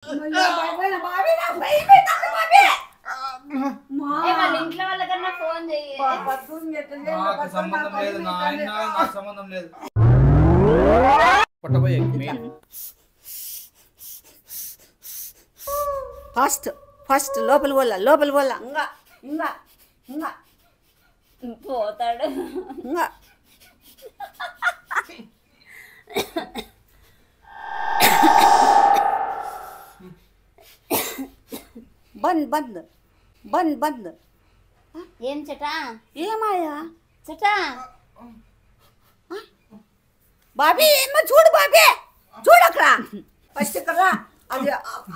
ఇంట్లో వాళ్ళకన్నా ఫోన్ సంబంధం లేదు. ఫస్ట్ ఫస్ట్ లోపల పోలా ఇంకా ఇంకా ఇంకా పోతాడు. ఇంకా బంద్ బంద్ బంద్ బంద్. ఏం చటా ఏమాయా చటా బాబీ ఏమో చూడు బాబీ చూడు అక్కడ ఫస్ట్ ఇక్కడ అది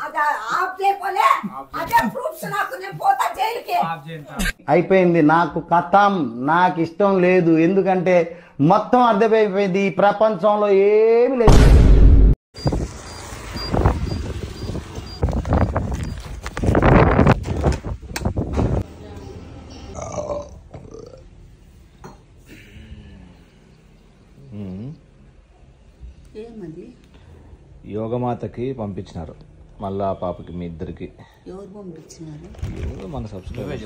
అది ఆఫ్ చేయపోలే అదే ప్రూఫ్స్ నాకు నేను పోతా జైలుకి. అయిపోయింది నాకు కథం, నాకు ఇష్టం లేదు. ఎందుకంటే మొత్తం అర్థమైపోయింది ఈ ప్రపంచంలో ఏమి లేదు. ఏమది యోగమాతకి పంపించినారు మళ్ళా పాపకి మీ ఇద్దరికి. ఎవరు పంపించినారు? మన సబ్స్క్రైబర్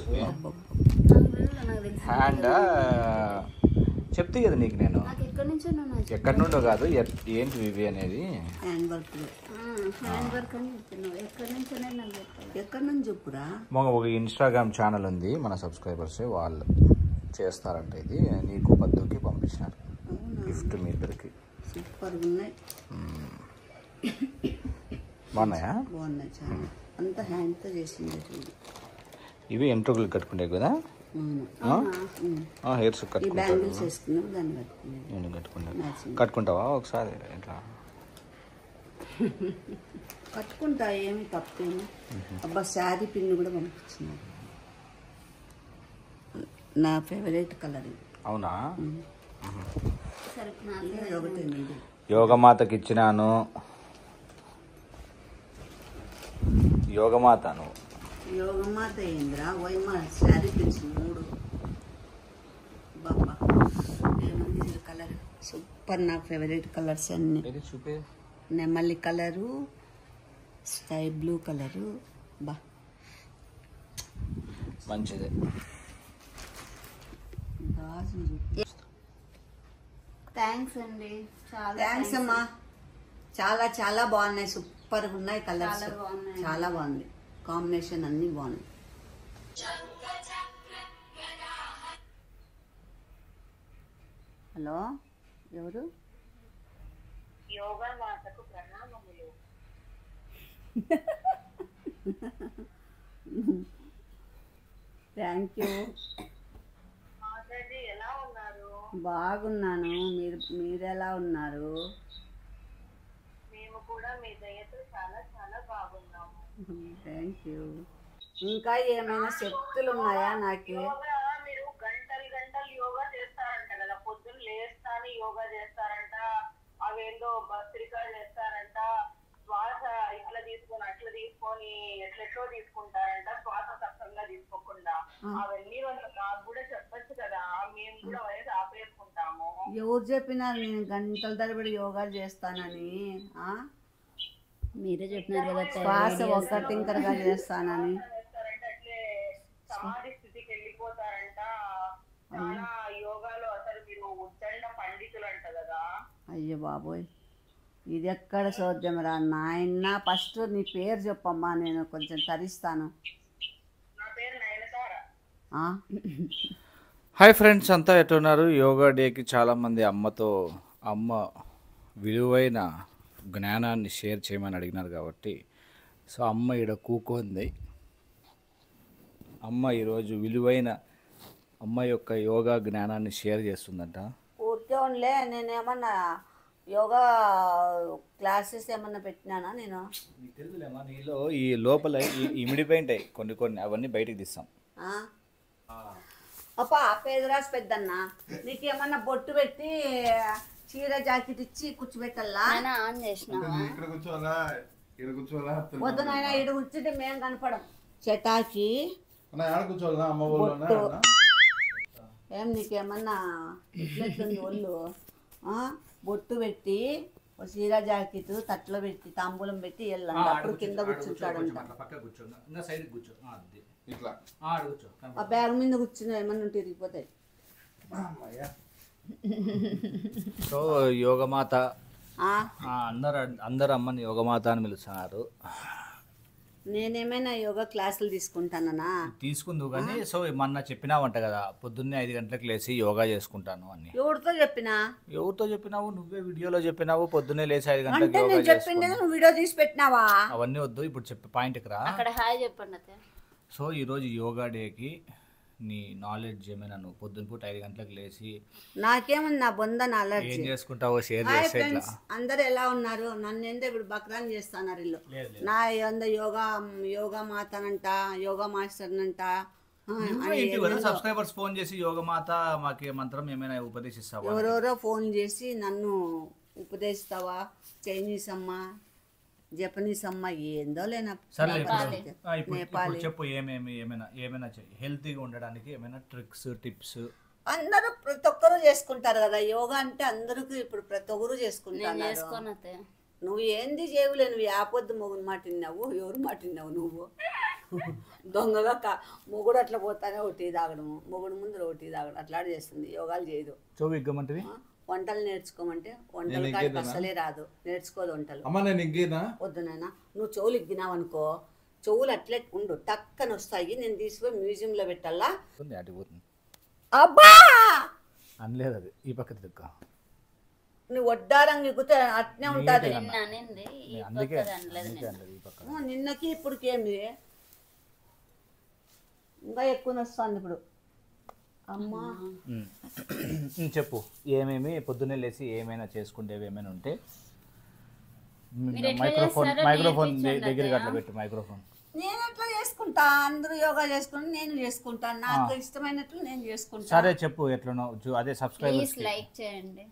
హ్యాండ్ చెప్తే కదా నీకు నేను ఎక్కడి నుండో కాదు ఏంటి ఇవి అనేది. హ్యాండ్ వర్క్ హ్యాండ్ వర్క్ అని చెప్తున్నావు. ఎక్కడి నుంచి చెప్పురా? ఒక ఇన్స్టాగ్రామ్ ఛానల్ ఉంది మన సబ్స్క్రైబర్స్, వాళ్ళు చేస్తారంట. ఇది నీకు పద్దుకి పంపించినారు గిఫ్ట్ మీ ఇద్దరికి. సూపర్ ఉన్నాయి. బాగున్నాయా? బాగున్నాయి చాలా. అంత హ్యాండ్తో చేసింది. ఇవి ఎంట్రుకలు కట్టుకుంటే కదా, హెయిర్స్ బ్యాంగిల్స్ వేసుకున్నాం దాన్ని నేను కట్టుకుంటావా ఒకసారి ఇట్లా? కట్టుకుంటా, ఏమి తప్పేమి. అబ్బా శారీ పిన్ కూడా పంపించినారు, నా ఫేవరెట్ కలర్. అవునా? ఒకటి యోగమాతకి ఇచ్చినాను. యోగమాతను యోగమాత ఏంద్రా వైమా శారీ పిన్స్ 3 బాబా. ఏమంది కలర్ సూపర్, నా ఫేవరెట్ కలర్స్ అన్ని. నెమలి కలరు, స్కై బ్లూ కలరు, బా మంచిది. థ్యాంక్స్ అండి, థ్యాంక్స్ అమ్మా. చాలా చాలా బాగున్నాయి, సూపర్గా ఉన్నాయి కలర్స్. చాలా బాగుంది కాంబినేషన్, అన్ని బాగున్నాయి. హలో, ఎవరు? యోగమాతకు ప్రణామములు. Thank you. ఎలా ఉన్నారు? బాగున్నాను, మీరు ఎలా ఉన్నారు? మేము కూడా మీ దయతో చాలా చాలా బాగున్నాము. Thank you. ఇంకా ఏమైనా శక్తులు ఉన్నాయా నాకు? మీరు గంటలు గంటలు యోగా చేస్తారంట కదా, పొద్దున్న లేస్తానే యోగా చేస్తారంట, అవేందో భస్త్రికాలు చేస్తారంట, శ్వాస ఇట్లా తీసుకొని అట్లా తీసుకొని ఎట్లెట్లో తీసుకుంటారంట, శ్వాస సక్రంగా తీసుకోకుండా. అవన్నీ నాకు కూడా చెప్పచ్చు కదా, మేము కూడా వయసు ఆపేసుకుంటాము. ఎవరు చెప్పినారు నేను గంటల తరబడి యోగా చేస్తానని? మీరే చెప్పినారు కదా, శ్వాస ఒక్కటింకరగా చేస్తానని. అట్లే సమాధి స్థితికి వెళ్ళిపోతారంట. చాలా యోగాలో అసలు మీరు ఉద్దండ పండితులు అంట కదా. అయ్యో బాబోయ్, ఇది ఎక్కడ సోద్యం రా నాయన. ఫస్ట్ నీ పేరు చెప్పమ్మా, నేను కొంచెం తరిస్తాను. నా పేరు నయనతార. హాయ్ ఫ్రెండ్స్, అంతా ఎట్టున్నారు? యోగా డేకి చాలామంది అమ్మ విలువైన జ్ఞానాన్ని షేర్ చేయమని అడిగినారు కాబట్టి, సో అమ్మ ఈడ కూకుంది. అమ్మ ఈరోజు విలువైన అమ్మ యొక్క యోగా జ్ఞానాన్ని షేర్ చేస్తుందంట. ఊరికే నేనేమన్నా యోగా క్లాసెస్ ఏమన్నా పెట్టినానా నేను? నీకు తెలుసులేమా, నీలో ఈ లోపల ఇమిడిపోయింటాయి కొన్ని, అవన్నీ బయటికి తీస్తాం. అప్పా పేదరాశి పెద్దన్న, నీకేమన్నా బొట్టు పెట్టి చీర జాకెట్ ఇచ్చి కూర్చోబెట్టల్లా? ఆన్ చేసినావా? వద్దు నాయన, ఇటు కూర్చుంటే మేము కనపడం. చటాకి ఏం నీకేమన్నా ఇట్లెట్లుంది ఒళ్ళు? బొట్టు పెట్టి ఓ చీర జాకెట్ తట్లో పెట్టి తాంబూలం పెట్టి వెళ్ళండి అప్పుడు కింద కూర్చుంటాడంట పక్క కూర్చో ఇంకా సైడ్ కూర్చో అది ఇట్లా ఆడ కూర్చో ఆ బ్యాగ్ మీద కూర్చుని ఏమన్నా ఉంటే తిరిగిపోతాయి. సో యోగమాత ఆ, అందరు అమ్మని యోగమాత అని పిలుస్తున్నారు. నేనేమైనా యోగా క్లాసులు తీసుకుంటానా? తీసుకుందు కానీ సో మొన్న చెప్పినావంట కదా పొద్దున్నే 5 గంటలకు లేచి యోగా చేసుకుంటాను అని. ఎవరితో చెప్పినా? ఎవరితో చెప్పినావు? నువ్వే వీడియోలో చెప్పినావు పొద్దున్నే లేచి 5 గంటలకు అంటే యోగా నేను చెప్పింది చేసుకుంటాను. నువ్వు వీడియో తీసి పెట్టినావా? అవన్నీ వద్దు, ఇప్పుడు చెప్పే పాయింట్కి రా. అక్కడ హాయ్ చెప్పండి అత్తయ్య. సో ఈరోజు యోగా డేకి నీ నాలెడ్జ్ ఏమైనా నువ్వు పొద్దున పూట 5 గంటలకు లేచి నాకేముంది నా బొంద నా ఏం అలర్జీ. చేసుకుంటావో షేర్ హాయ్ చేస్తే ఇట్లా. ఫ్రెండ్స్, అందరు ఎలా ఉన్నారు? నన్ను ఏందో ఇప్పుడు బక్రాన్ చేస్తున్నారు ఇల్లు. లేదు, లేదు. నా ఏందో యోగా మాతనంట, యోగా మాస్టర్నంట. సబ్స్క్రైబర్స్ ఫోన్ చేసి యోగమాత మాకు మంత్రం ఏమైనా ఉపదేశిస్తావా? ఎవరెవరో ఫోన్ చేసి నన్ను ఉపదేశిస్తావా? చైనీస్ అమ్మ, జపనీస్ అమ్మ, ఏందో లేనా. సరే ఇప్పుడు చెప్పు ఏమైనా హెల్తీగా ఉండడానికి ఏమైనా ట్రిక్స్ టిప్స్. అందరూ ప్రతి ఒక్కరు చేసుకుంటారు కదా యోగా అంటే, అందరికి ఇప్పుడు ప్రతి ఒక్కరు నేను చేసుకుంటారు. చేసుకోను అత్తయ్య. నువ్వు ఏంది చేయవులే, నువ్వు యాపొద్దు మొగుడు మాట విన్నావు. ఎవరు మాట విన్నావు నువ్వు? దొంగగా మొగుడు అట్లా పోతానే ఒకటి తాగడము, మొగుడు ముందు ఒకటి తాగడం అట్లా చేస్తుంది. యోగాలు చేయదు. చూపిగ్గమంటివి వంటలు నేర్చుకోమంటే వంటలు కాడికి అసలే రాదు, నేర్చుకోదు వంటలు. అమ్మ నేను ఇంకేనా వద్దు నాన్న, నువ్వు చెవులు ఇగ్గినావు అనుకో, చెవులు అట్లే ఉండు టక్కన వస్తాయి. నేను తీసుకుపోయి మ్యూజియంలో పెట్టాలా? అడిగిపోతుంది అబ్బా అనలేదు అది ఈ పక్క తిక్క. నువ్వు వడ్డారంగా ఎగ్గితే అట్నే ఉంటుంది. నిన్న అనింది ఈ అందుకే కొత్తది అనలేదు నేను. అనలేదు ఈ పక్క. నిన్నకి ఇప్పటికేమి ఇంకా ఎక్కువ వస్తుంది ఇప్పుడు. అమ్మా చెప్పు ఏమేమి పొద్దున్నే లేచి ఏమైనా చేసుకుంటేవి ఏమైనా ఉంటే. మీరు ఎట్లా మైక్రోఫోన్ చేస్తారో మైక్రోఫోన్ నేర్పించండి దగ్గరికి అత్తయ్య. అట్లా పెట్టు మైక్రోఫోన్. నేను ఎట్లా చేసుకుంటా? అందరూ యోగా చేసుకుంటా, నేను చేసుకుంటాను. నాకు ఇష్టమైనట్లు నేను చేసుకుంటా. సరే చెప్పు ఎట్లనో అదే ప్లీజ్ సబ్స్క్రైబర్స్ లైక్ చేయండి.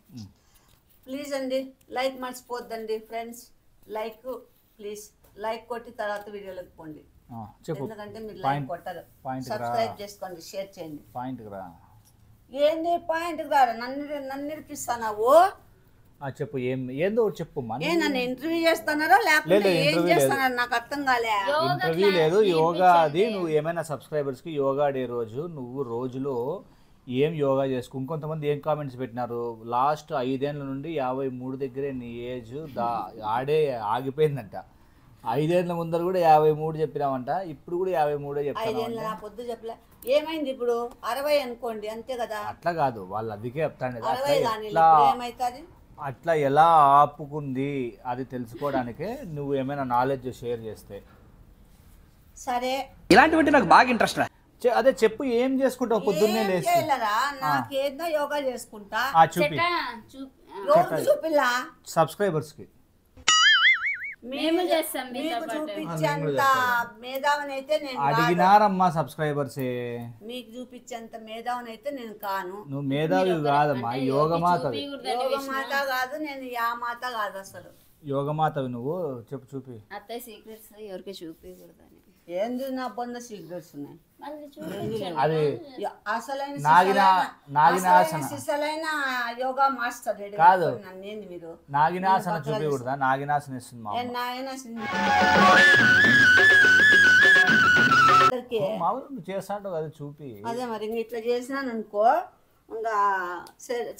ప్లీజ్ అండి, లైక్ మర్చిపోద్దండి ఫ్రెండ్స్. లైక్ ప్లీజ్, లైక్ కొట్టి తర్వాత వీడియోలోకి పోండి. చెప్పు ఎందుకంటే మీరు లైక్ కొట్టరు. పాయింట్ సబ్స్క్రైబ్ చేసుకోండి, షేర్ చేయండి. పాయింట్కి రా. ఏంది పాయింట్ కాదు, నన్ను ఇరికిస్తావు. చెప్పు ఏందో ఒకటి చెప్పు. నన్ను ఇంటర్వ్యూ చేస్తున్నారో లేకపోతే లేదు, ఏం ఇంటర్వ్యూ చేస్తున్నారు నాకు అర్థం కాలే. ఇంటర్వ్యూ లేదు, యోగా అది. నువ్వు ఏమైనా సబ్స్క్రైబర్స్కి యోగా డే రోజు నువ్వు రోజులో ఏం యోగా చేసుకు. ఇంకొంతమంది ఏం కామెంట్స్ పెట్టినారు, లాస్ట్ 5 ఏళ్ళ నుండి 53 దగ్గరే నీ ఏజ్ ఆడే ఆగిపోయిందంట. 5 ఏళ్ళ ముందర కూడా 53 చెప్పినామంట, ఇప్పుడు కూడా 53 5 ఏళ్ళ చెప్తాను. నా పొద్దు చెప్పలే. ఏమైంది ఇప్పుడు 60 అనుకోండి, అంతే కదా. అట్లా కాదు, వాళ్ళు అందుకే చెప్తాను కదా. 60 కానీ ఏమవుతుంది? అట్లా ఎలా ఆపుకుంది అది తెలుసుకోవడానికే నువ్వు ఏమైనా నాలెడ్జ్ షేర్ చేస్తే. సరే ఇలాంటివంటే నాకు బాగా ఇంట్రెస్ట్ రా. అదే చెప్పు ఏం చేసుకుంటావు పొద్దున్నే ఏం లేచి. చేయలేరా? నాకేదో యోగా చేసుకుంటా. చూపి రోజు చూపిల్లా సబ్స్క్రైబర్స్కి. మేము చేస్తాం మీతో మీకు పాటు. చూపించేంత మేధావనైతే నేను కాదు. అడిగినారమ్మా సబ్స్క్రైబర్సే. మీకు చూపించేంత మేధావనైతే నేను కాను. నువ్వు మేధావి కాదమ్మా, యోగమాతవి. యోగ మాత కాదు, నేను యా మాత కాదు అసలు. యోగమాతవి నువ్వు. చెప్పు చూపి. అత్తయ్య సీక్రెట్స్ ఎవరికి చూపించకూడదని. ఏంది నా పొంద సీక్రెట్స్ ఉన్నాయి? మళ్ళీ చూపించండి. అది అసలైన నాగినాసన సిసలైన యోగా మాస్టర్ కాదు. నన్నేంది మీరు నాగినాసన చూపించకూడదా? నాగినాసన ఇస్తుంది మా అమ్మ. నాయన మామూలు నువ్వు చేస్తాంటావు కదా, చూపి. అదే మరి ఇంక ఇట్లా చేసినాను అనుకో, ఇంకా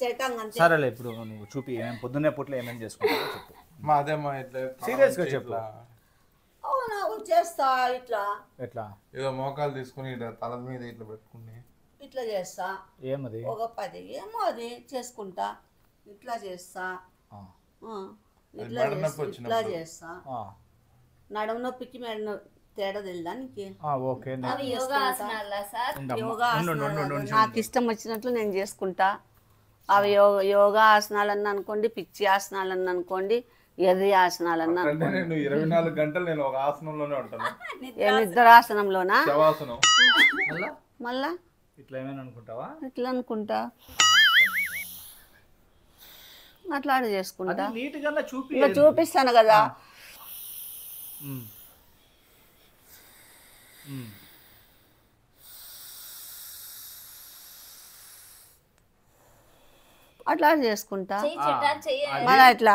చేటాంగ అంతే. సరేలే ఇప్పుడు నువ్వు చూపి ఏమేమి పొద్దున్నే పూటలో ఏమేమి చేసుకుంటావో చెప్పు. మా అదేమ్మా ఇట్లా సీరియస్గా చెప్పు. అవునా చేస్తా ఇట్లా. ఎట్లా? ఏదో మోకాలు తీసుకుని ఇట్లా తల మీద ఇట్లా పెట్టుకుని ఇట్లా చేస్తా. ఏమది? ఒక 10 ఏమో అది చేసుకుంటా. ఇట్లా చేస్తా. ఇట్లా మెడ నొప్పి చేస్తా. ఇట్లా చేస్తా. నడుము నొప్పికి మెడ తేడా తెలుదా నీకు? ఓకే. అవి యోగా ఆసనాలా సార్? యోగా ఆసనాలు నాకు ఇష్టం వచ్చినట్లు నేను చేసుకుంటా. అవి యోగా ఆసనాలన్నా అనుకోండి, పిచ్చి ఆసనాలన్నా అనుకోండి, ఎర్రి ఆసనాలన్నా అంటే నేను 24 గంటలు నేను ఒక ఆసనంలోనే ఉంటాను. నిద్రాసనంలోనా? శవాసనం. మళ్ళా ఇట్లా ఏమైనా అనుకుంటావా? ఇట్లా అనుకుంటా, అట్లా చేసుకుంటా. నీట్ గా చూపి. ఇంకా చూపిస్తాను కదా. అట్లా చేసుకుంటా. చెయ్యి చెట్టా చెయ్యి. మళ్ళా ఇట్లా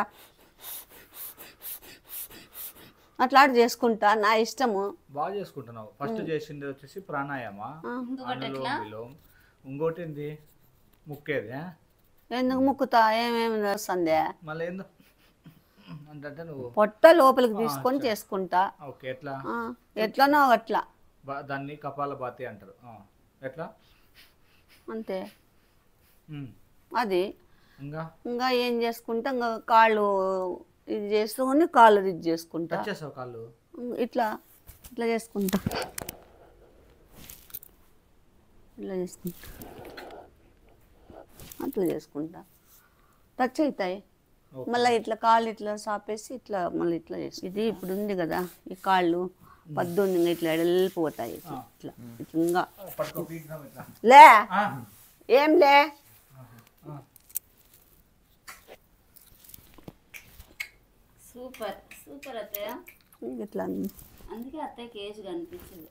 అట్లా చేసుకుంటా నా ఇష్టము. బాగా చేసుకుంటున్నావు. ఫస్ట్ చేసింది వచ్చేసి ప్రాణాయామ, అనులోమ విలోమ. ఇంకోటి ఏంది ముక్కేది. ఎందుకు ముక్కుతా? ఏమేమి వస్తుంది? మళ్ళీ ఏందో అంటే నువ్వు పొట్ట లోపలికి తీసుకొని చేసుకుంటా. ఓకే. ఎట్లా? ఎట్లనో అట్లా. దాన్ని కపాల భాతి అంటారు. ఎట్లా? అంతే. అది ఇంకా ఏం చేసుకుంటా, ఇంకా కాళ్ళు ఇది చేసుకొని కాళ్ళు ఇది చేసుకుంటా. కాళ్ళు ఇట్లా ఇట్లా చేసుకుంటా, ఇట్లా చేసుకుంటా, అట్లా చేసుకుంటా. టచ్ అవుతాయి. మళ్ళీ ఇట్లా కాళ్ళు ఇట్లా సాపేసి ఇట్లా మళ్ళీ ఇట్లా చేసి ఇది ఇప్పుడు ఉంది కదా ఈ కాళ్ళు పద్దుంది ఇంకా ఇట్లా వెళ్ళిపోతాయి. ఇట్లా ఇంకా లే ఏం లే. సూపర్ సూపర్ అత్తయ్య. ఇట్లా అందుకే అత్తయ్యకి ఏజ్ కనిపించింది.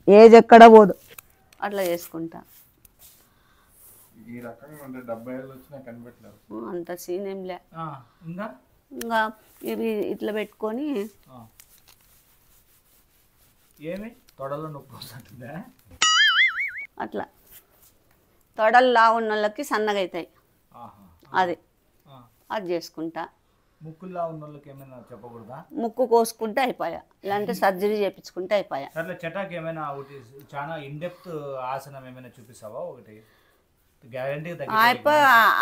ఏజ్ ఎక్కడ పోదు. అట్లా చేసుకుంటా. ఈ రకంగా ఉంటే 70 ఏళ్ళు వచ్చినా కనిపెట్టలేదు. అంత సీన్ ఏం లే. ఇంకా ఇవి ఇట్లా పెట్టుకొని ఏమి తొడలో నొప్పి వస్తుందా? అట్లా తొడలు లావున్న వాళ్ళకి సన్నగా అవుతాయి. అది అది చేసుకుంటా. ముక్కులా ఉన్న వాళ్ళకి ఏమైనా చెప్పకూడదా? ముక్కు కోసుకుంటే అయిపోయా, ఇలాంటి సర్జరీ చేయించుకుంటే అయిపోయా. సర్లే చటాకి ఏమైనా ఒకటి చాలా ఇన్డెప్త్ ఆసనం ఏమైనా చూపిస్తావా? ఒకటి గ్యారంటీ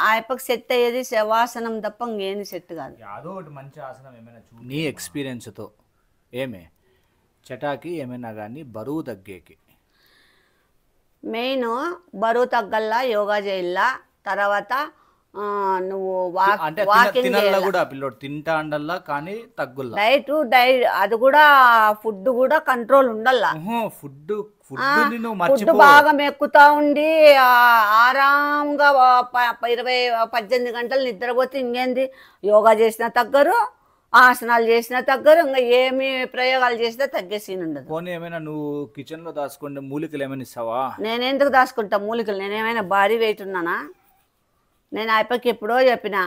ఆయపకి సెట్ అయ్యేది శవాసనం తప్ప ఇంకేంది సెట్ కాదు. యాదో ఒకటి మంచి ఆసనం ఏమైనా నీ ఎక్స్పీరియన్స్తో ఏమే చటాకి ఏమైనా కానీ బరువు తగ్గేకి మెయిన్ బరువు తగ్గల్లా, యోగా చేయాలా, తర్వాత నువ్వు వాకింగ్ కూడా పిల్లోడు తింటా అండల్లా కానీ తగ్గుల్లా. డైట్ అది కూడా ఫుడ్ కూడా కంట్రోల్ ఉండాలా. ఫుడ్ బాగా మెక్కుతా ఉండి ఆరాంగా 20-18 గంటలు నిద్రపోతే ఇంకేంది యోగా చేసినా తగ్గరు, ఆసనాలు చేసినా తగ్గరు, ఇంకా ఏమి ప్రయోగాలు చేసినా తగ్గే సీన్ ఉండదు. పోనీ ఏమైనా నువ్వు కిచెన్ లో దాచుకుంటే మూలికలు ఏమైనా ఇస్తావా? నేను ఎందుకు దాచుకుంటా మూలికలు? నేనేమైనా భారీ వెయిట్ ఉన్నానా? నేను అయిపోయి ఎప్పుడో చెప్పిన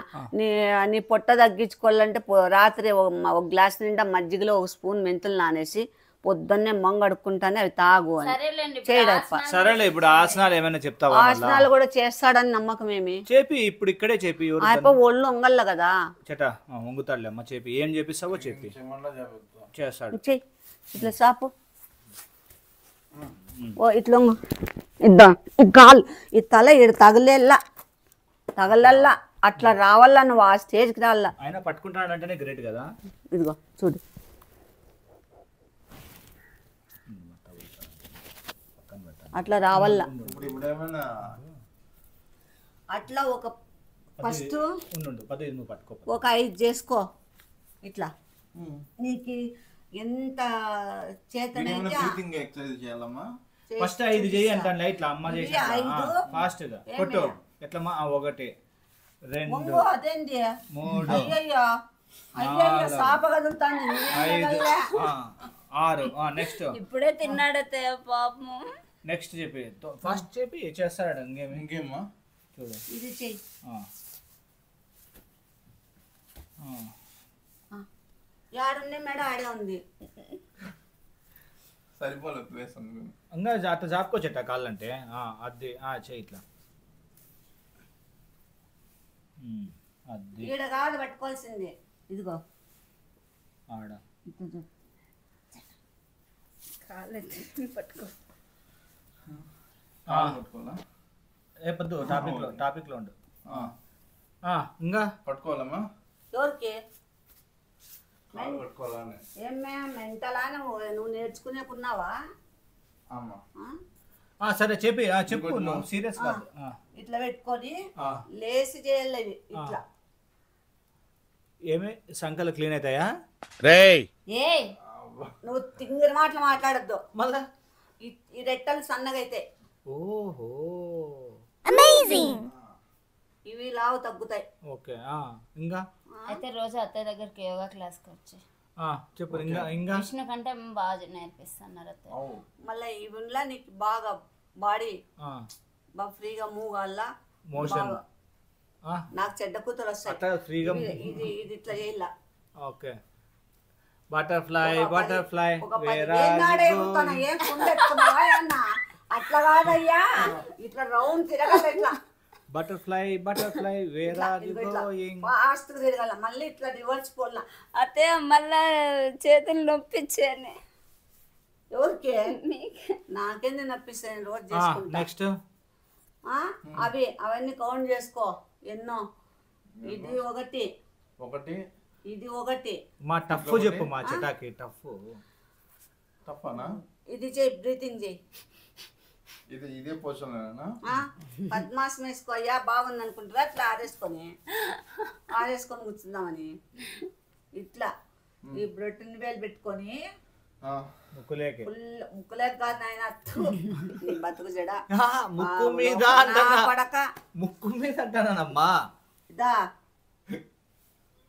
నీ పొట్ట తగ్గించుకోవాలంటే రాత్రి ఒక గ్లాస్ నిండా మజ్జిగలో 1 స్పూన్ మెంతులు నానేసి పొద్దున్నే మంగడుకుంటానే అవి తాగు అని చేయడప్ప. సరేలే, ఇప్పుడు ఆసనాలు ఏమైనా చెప్తావా? ఆసనాలు కూడా చేస్తాడని నమ్మకం ఏమి? చెప్పి ఇప్పుడు ఇక్కడే చెప్పి అయిపో ఒళ్ళు వంగల్ల కదా చెటా వంగుతాడులే అమ్మ. చెప్పి ఏం చేపిస్తావో చెప్పి చేస్తాడు. చెయ్యి ఇట్లా సాపు. ఓ ఇట్లా ఇద్దాం. ఈ కాలు ఈ తల ఇడు తగలల్లా అట్లా రావాలా, నువ్వు ఆ స్టేజ్కి రావాలా. ఆయన పట్టుకుంటాడంటేనే గ్రేట్ కదా. ఇదిగో చూడు, అట్లా రావాలా. అట్లా ఒక ఫస్ట్ ఒక 5 చేసుకో. ఇట్లా నీకు ఎంత చేతనైతే ఫస్ట్ 5 చేయి అంటాను. ఇట్లా అమ్మ చేసి ఫాస్ట్ గా కొట్టు. ఎట్లమ్మా? 1 2 అదేంటి 3 అయ్యయ్యో అయ్యయ్యో సాప కదులుతాను 5 6. నెక్స్ట్ ఇప్పుడే తిన్నాడత్తయ్య పాపము. నెక్స్ట్ చెప్పి ఫస్ట్ చెప్పి చేస్తాడు. ఇంకేమ్మా చూడు ఇది చెయ్యి. యాడుంది మేడం? ఆడే ఉంది. సరిపోలేదు ప్లేస్ ఇంకా అట్లా జాపుకోవచ్చట కాళ్ళంటే. అది చెయ్యి ఇట్లా. అది ఈడ కాదు పట్టుకోవాల్సింది. ఇదిగో ఆడ పట్టుకో. పొద్దు టాపిక్ లో ఉండు. ఇంకా పట్టుకోవాలమ్మా. ఎవరికి పట్టుకోవాలని ఏమే మెంటలా? నువ్వు నేర్చుకునేకున్నావా? సరే చెప్పి చెప్పు. నువ్వు సీరియస్ కాదు. ఇట్లా పెట్టుకొని లేసి చేయాలి. ఇట్లా ఏమి సంకలు క్లీన్ అవుతాయా? ఏ నువ్వు తింగిరి మాటలు మాట్లాడద్దు. మళ్ళా ఈ రెట్టలు సన్నగా అయితే ఓహో ఇవి లావు తగ్గుతాయి. ఓకే. ఇంకా అయితే రోజు అత్తయ్య దగ్గరికి యోగా క్లాస్కి వచ్చి చెప్పు. ఇంకా విష్ణు కంటే బాగా నేర్పిస్తున్నారు అత్తయ్య. మళ్ళీ ఇవిలా నీకు బాగా బాడీ బాగా ఫ్రీగా మూవ్ కావాలా. మోషన్ నాకు చెడ్డ కూతురు వస్తాయి. ఫ్రీగా ఇది ఇట్లా చేయాల. ఓకే. బటర్ఫ్లై బటర్ఫ్లై ఒక 10,000 నాడే ఎగురుతాను. ఏం కుందెత్తుకున్నావా అన్నా? అట్లా కాదయ్యా, ఇట్లా రౌండ్ తిరగాలి, ఇట్లా butterfly butterfly where are you going. Fast గా తిరగాల, మళ్ళీ ఇట్లా రివర్స్ పోలా. అత్తయ్య మళ్ళా చేతులు నొప్పించాను. ఎవరికి? నాకేంది నప్పిస్తాను, రోజు చేసుకుంటా. నెక్స్ట్ అవన్నీ కౌంట్ చేసుకో. ఎన్నో? ఇది ఒకటి, ఇది ఒకటి. మా టఫ్ చెప్పు, మా చిటాకి టఫ్. తప్పనా? ఇది చెయ్యి, బ్రీతింగ్ చెయ్యి. ఇదే పొజిషన్ పద్మాసం వేసుకో. అయ్యా బాగుంది అనుకుంటారా? అట్లా ఆరేసుకొని కూర్చుందామని ఇట్లా ఈ బ్రొట్టిన వేలు పెట్టుకొని ముక్కులేకి. ముక్కులేక కాదు నాయన, బతుకు జడ ముక్కు మీద పడక, ముక్కు మీద అంటానమ్మా. ఇదా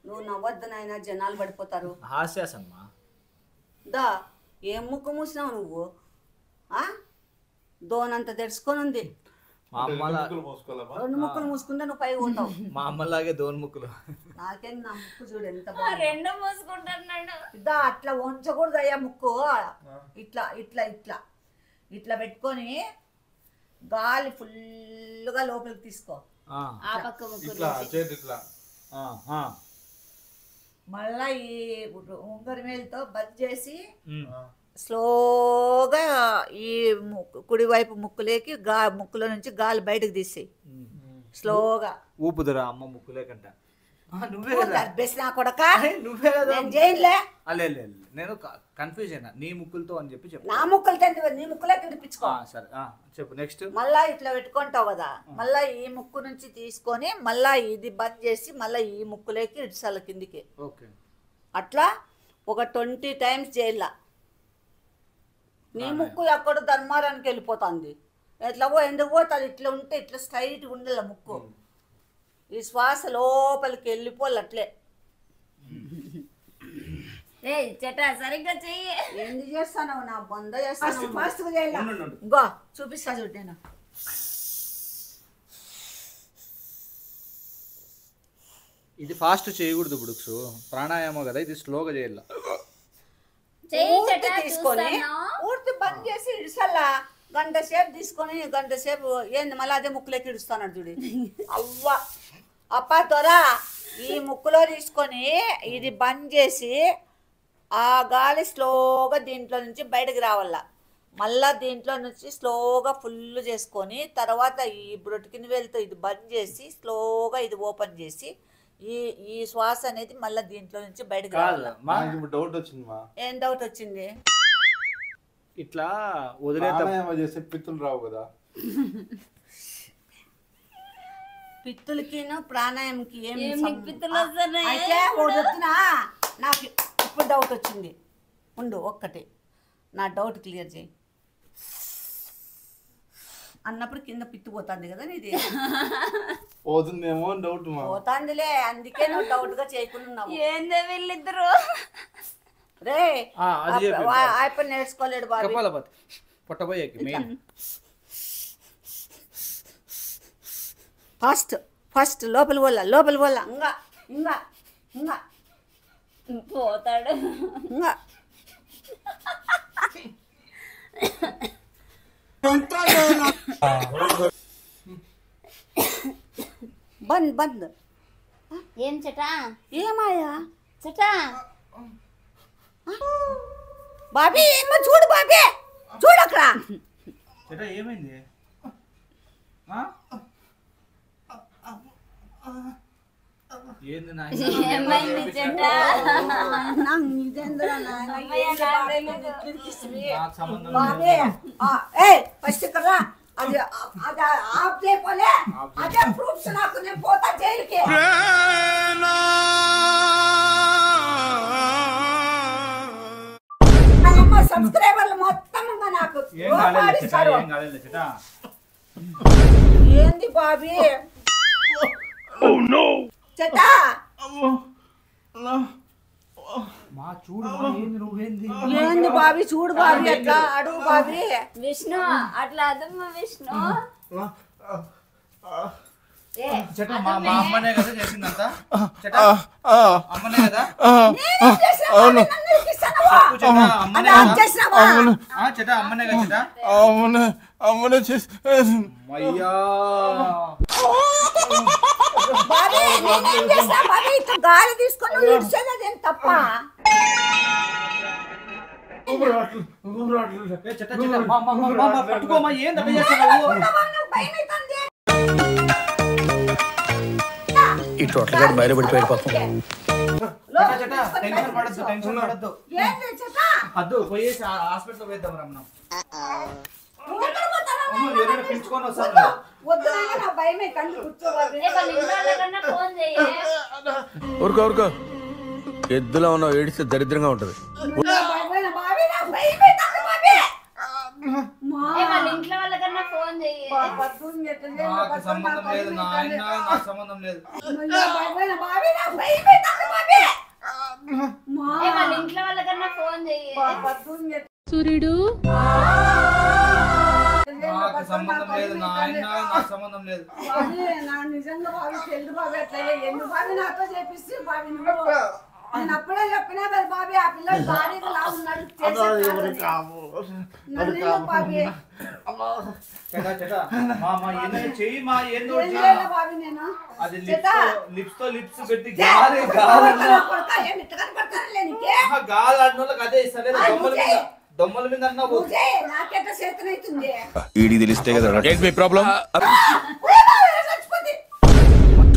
నువ్వు నవ్వద్దు నాయన, జనాలు పడిపోతారు. హాస్యాసమ్మా. దా ఏం ముక్కు మూసినావు నువ్వు? దోనంత తెరుచుకొని ఉంది. మా అమ్మ 2 ముక్కులు మూసుకుంటే నువ్వు పైకి పోతావు. మా అమ్మలాగే దోన్ ముక్కులు. నాకేం, నా ముక్కు చూడు ఎంత బాగుంది. 2 మూసుకుంటున్నాడు. ఇదా అట్లా వంచకూడదు అయ్యా ముక్కు. ఇట్లా ఇట్లా ఇట్లా ఇట్లా పెట్టుకొని గాలి ఫుల్గా లోపలికి తీసుకో. ఆ పక్క ముక్కు మళ్ళా ఈ ఉంగరి మేలుతో బద్ చేసి స్లోగా ఈ కుడివైపు ముక్కులేకి ముక్కులో నుంచి గాలి బయటకు తీసి స్లోగా ఊపుదురా అమ్మ ముక్కులేకంట. నువ్వే నా కొడక, నువ్వే కదా. నేను చేయలే. నేను కన్ఫ్యూజ్ అయినా నీ ముక్కులతో అని చెప్పి చెప్పు. నా ముక్కులతో నీ ముక్కులేకి తినిపించుకో. సరే చెప్పు నెక్స్ట్. మళ్ళా ఇట్లా పెట్టుకుంటావు కదా, మళ్ళా ఈ ముక్కు నుంచి తీసుకొని మళ్ళా ఇది బంద్ చేసి మళ్ళా ఈ ముక్కులేకి ఇడ్సాల కిందికి. ఓకే. అట్లా ఒక 20 టైమ్స్ చేయాల. నీ ముక్కు ఎక్కడ ధర్మారానికి వెళ్ళిపోతుంది. ఎట్లా ఎందుకు పోతుంది? ఇట్లా ఉంటే ఇట్లా స్ట్రైట్గా ఉండాల ముక్కు. ఈ శ్వాస లోపలికి వెళ్ళిపోవాలి అట్లే. చెట్ట సరిగ్గా చెయ్యి. ఏంది చేస్తాను? నా బొంద చేస్తాను. ఫాస్ట్గా చేయాలి. ఇంకో చూపిస్తా చూడు. నేను ఇది ఫాస్ట్ చేయకూడదు బుడుక్సు, ప్రాణాయామం కదా, ఇది స్లోగా చేయాల. తీసుకొని పూర్తి బంద్ చేసి ఇడిసల్లా. 1 గంట సేపు తీసుకొని 1 గంట సేపు ఏంది మళ్ళీ అదే ముక్కులోకి ఇడుస్తాను చూడు. అవ్వా అప్ప త్వర ఈ ముక్కులో తీసుకొని ఇది బంద్ చేసి ఆ గాలి స్లోగా దీంట్లో నుంచి బయటకు రావాల. మళ్ళా దీంట్లో నుంచి స్లోగా ఫుల్ చేసుకొని తర్వాత ఈ బ్రొటికిన వేలుతో ఇది బంద్ చేసి స్లోగా ఇది ఓపెన్ చేసి ఈ శ్వాస అనేది మళ్ళీ దీంట్లో నుంచి బయటకు రావాలి. డౌట్ వచ్చింది. ఏం డౌట్ వచ్చింది? ఇట్లా వదిలేద్దాం చేస్తే పిత్తులు రావు కదా. పిత్తులకి ప్రాణాయామకి ఏమి పిత్తులు వస్తున్నాయి? అయితే వద్దునా, నాకు ఇప్పుడు డౌట్ వచ్చింది. ఉండు ఒక్కటి, నా డౌట్ క్లియర్ చేయి అన్నప్పుడు కింద పిత్తు పోతుంది కదా నీది. పోతుందేమో డౌట్. పోతాందిలే, అందుకే నువ్వు డౌట్ గా చేయకున్నావు. ఏందో వీళ్ళిద్దరు రే ఆయన నేర్చుకోలేడు బాబు. పొట్టబోయేకి మెయిన్ ఫస్ట్ లోపల పోలా ఇంకా ఇంకా ఇంకా పోతాడు. ఇంకా బంద్. ఏం చెటా? ఏమాయా చెటా? బాబీ ఏమో చూడు, బాబీ చూడు అక్కడ. ఏమైంది? ఏమైంది చెటా? ఫస్ట్ ఇక్కడ అది ఆఫ్ చేయపోలే, అదే ప్రూఫ్స్ నాకు, నేను పోతా జైలుకి. సబ్స్క్రైబర్లు మొత్తం నాకు ఏంది బాబీ చెట్టా? ఏంది బాబీ చూడు బాబీ, అట్లా అడుగు బాబీ. విష్ణు అట్లా అదమ్మ విష్ణు. చెట్ట మా అమ్మనే కదా చేసిందంతా చెట్ట అమ్మనే కదా అవును చెట్ట అమ్మనే కదా చెట్ట అమ్మనే చేసి అయ్యా గాలి తీసుకొని ఇచ్చేది తప్ప పట్టుకోమా ఏంటంటే చేస్తున్నావు ఈ టోటల్ గా బయట పడిపోయాడు పాపం. టెన్షన్ పడద్దు అద్దు పోయేసి హాస్పిటల్ వేద్దాం రమ్మన్నాం పిలుచుకొని వస్తాను ఊరుకో ఎద్దులో ఉన్నావు ఏడిస్తే దరిద్రంగా ఉంటది. ఇంట్లో వాళ్ళకన్నా ఫోన్ చెయ్యి నాకు సంబంధం లేదు నాయన నాకు సంబంధం లేదు ఇంట్లో వాళ్ళకన్నా ఫోన్ చెయ్యి సూర్యుడు నాకు సంబంధం లేదు నాయన నాకు సంబంధం లేదు నిజంగా బావి తెలుగు బావి అట్లా ఎందుకు బావి నాతో చేపిస్తే బావి నేను అప్పుడే చెప్పినా కదా బాబీ ఆ పిల్లలు భారీగా లా ఉన్నాడు లిప్స్ తో లిప్స్ పెట్టి గాలి అదే సరే దొమ్మల మీద అన్నావు నాకెట్లా చేతనైతుంది ఈడి తెలిస్తే కదా ఏంటి మీ ప్రాబ్లం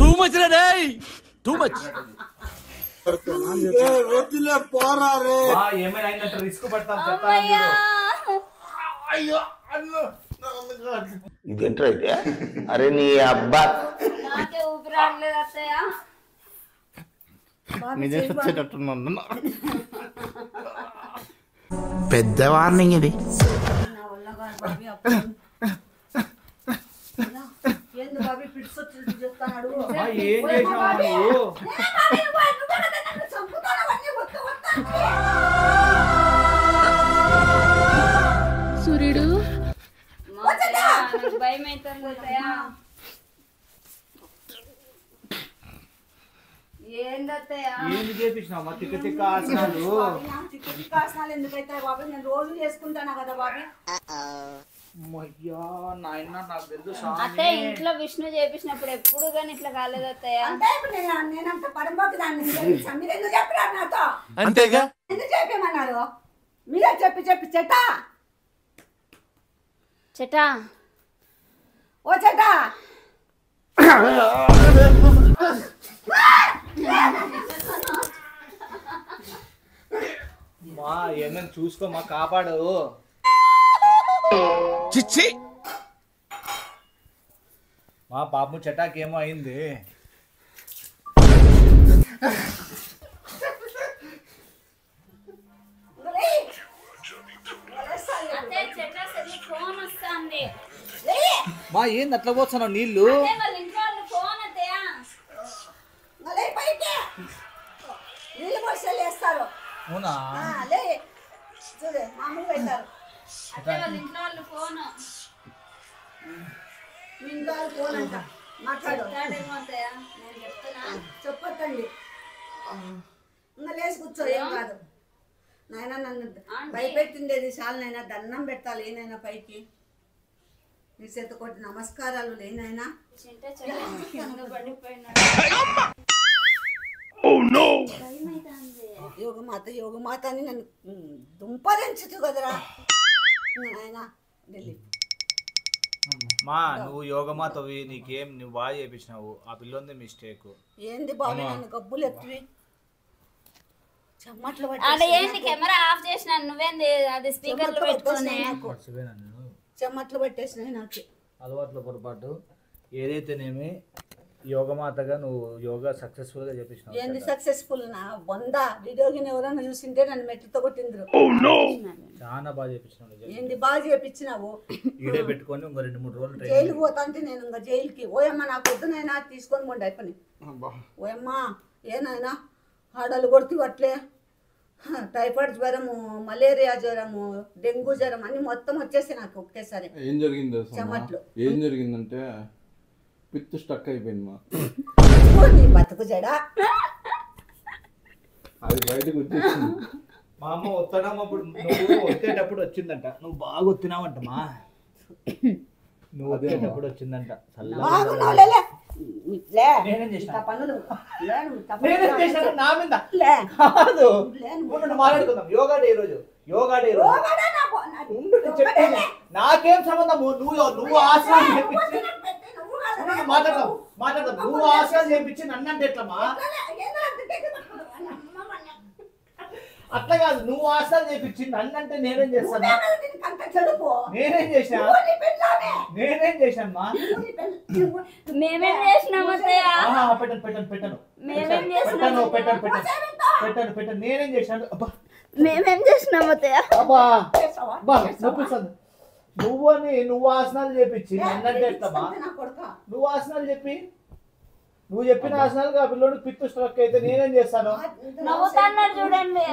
టూ మచ్ రే టూ మచ్ ఏమైనా అయినట్టు రిస్క్ పడతాం ఇదేంట్రా అయితే అరే నీ అబ్బా నాకే ఊపిరి రావట్లేదు అత్తయ్య నిజం వచ్చేటట్టున్నా పెద్ద వార్నింగ్ ఇది బాబీ పిడిసొచ్చి చెప్తాడు ఏం చేసావు సూర్యుడు నాకు భయం అవుతుంది అత్తయ్య ఏందత్తయ్య ఏంది చేపించినావు తిక్క తిక్క ఆసనాలు ఆసనాలు ఎందుకైతే బాబీ నేను రోజు చేసుకుంటాను కదా బాబీ అయ్యా నాయన నాకు తెలుసు అత్తయ్య ఇంట్లో విష్ణు చేపించినప్పుడు ఎప్పుడు కానీ ఇట్లా కాలేదు అత్తయ్య అంటే ఇప్పుడు నేనంత పరంపోకి దాన్ని మీరు ఎందుకు చెప్పారు నాతో అంతేగా ఎందుకు చెప్పేమన్నారు మీరే చెప్పి చెట్టా చెట్టా ఓ చెట్టా మా ఏమైనా చూసుకో మా కాపాడు చిచ్చి మా పాపం చెటాకి ఏమో అయింది ఫోన్ వస్తుంది మా ఏంది అట్లా పోతున్నావు నీళ్ళు వాళ్ళ ఇంట్లో వాళ్ళు ఫోన్ అత్తయ్య నీళ్ళు పోస్తే లేస్తారు అవునా లే చూడు మామూలు పెట్టారు అత్తయ్య వాళ్ళ ఇంట్లో వాళ్ళు ఫోన్ మీ ఇంట్లో వాళ్ళు ఫోన్ అంట మాట్లాడు చెప్తాడేమో అత్తయ్య నేను చెప్తున్నా చెప్పొద్దండి ఇంకా లేచి కూర్చో ఏం కాదు నాయన నన్ను భయపెట్టిండేది చాలు నైనా దండం పెట్టాలి ఏనైనా పైకి నీ చేత కొట్టి నమస్కారాలు లేనైనా చింటే పడిపోయినా యోగమాత అని నన్ను దుంపదించు కదరా నాయన ఢిల్లీ మా నువ్వు యోగమాతవి నీకేం నువ్వు బాగా చేపించినావు ఆ పిల్లంది మిస్టేక్ ఏంది బాబు నన్ను గబ్బులు ఎత్తువి చెమ్మట్లు అంటే ఏంటి కెమెరా ఆఫ్ చేసినాను నువ్వేంది అది స్పీకర్ లో పెట్టుకొని చెమ్మట్లు పట్టేసినాయి నాకు అలవాట్ల పొరపాటు ఏదైతేనేమి యోగమాతగా నువ్వు యోగా సక్సెస్ఫుల్ గా చేపించినావు ఏంది సక్సెస్ఫుల్ నా వంద వీడియోగిని ఎవరైనా చూసింటే నన్ను మెట్లతో కొట్టిండ్రు చాలా బాగా చేపించినావు ఏంది బాగా చేపించినావు ఈడే పెట్టుకొని ఇంకో 2-3 రోజులు ట్రైన్ జైలుకి పోతా అంటే నేను ఇంకా జైలుకి ఓయమ్మ నాకు వద్దునైనా తీసుకొని పోండి అయిపోయి ఓయమ్మ ఏనైనా ఆడలు కొడుతూ అట్లే టైఫాయిడ్ జ్వరము మలేరియా జ్వరము డెంగ్యూ జ్వరం అన్ని మొత్తం వచ్చేసి నాకు ఒకేసారి ఏం జరిగింది చెమట్లు ఏం జరిగిందంటే పిత్తు స్టక్ అయిపోయింది మా. నీ బతుకు జడా అది బయటకు వచ్చేసింది. మా అమ్మ వస్తాడమ్మ అప్పుడు నువ్వు వచ్చేటప్పుడు వచ్చిందంట. నువ్వు బాగా వస్తున్నావంటమ్మా. నువ్వు వచ్చేటప్పుడు వచ్చిందంట. నేనేం చేసిన నా మీద కాదు. మాట్లాడుకుందాం. యోగా డే రోజు నాకేం సంబంధం? నువ్వు ఆసనాలు చేపించి మాట్లాడదాం. నువ్వు ఆసనాలు చేపించి నన్ను అంటే ఎట్లమ్మా? అట్లా కాదు. నువ్వు ఆసనాలు చేపించి నన్ను అంటే నేనేం చేస్తాను? నేనేం చేశానమ్మా? మేమేం చేసినాం అత్తయ్య? పెట్టను. మేమేం చేసినాం? నేనేం చేశాను? మేమేం చేసినాం అత్తయ్య? నొప్పిస్తుంది. నువ్వు ఆసనాలు చేపించి నన్నంటే ఎట్లమ్మా? నువ్వు ఆసనాలు నువ్వు చెప్పిన ఆసనాలు ఆ పిల్లోడికి పిత్తు స్ట్రక్ అయితే నేనేం చేస్తాను? నవ్వుతాన్నాడు చూడండి.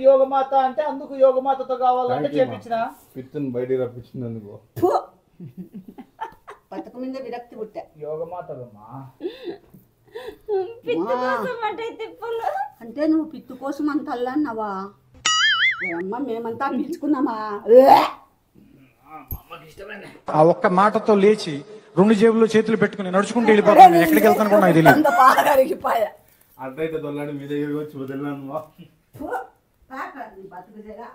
యోగమాత అంటే అందుకు యోగమాతతో కావాలంటే చేపించిన పిత్తుని బయట రప్పించింది అందుకో. బతుకు మీద విరక్తి పుట్టా. యోగమాతమ్మా అంటే నువ్వు పిత్తు కోసం అంత అల్లన్నావా? అమ్మ మేమంతా పిలుచుకున్నామా? ఆ ఒక్క మాటతో లేచి 2 జేబుల్లో చేతులు పెట్టుకుని నడుచుకుంటూ వెళ్ళిపోతాను. ఎక్కడికి వెళ్తాను కూడా నాకు తెలియదు. అట్లయితే దొల్లాడు మీ దగ్గరికి వచ్చి వదిలినాను. బతుకు జరా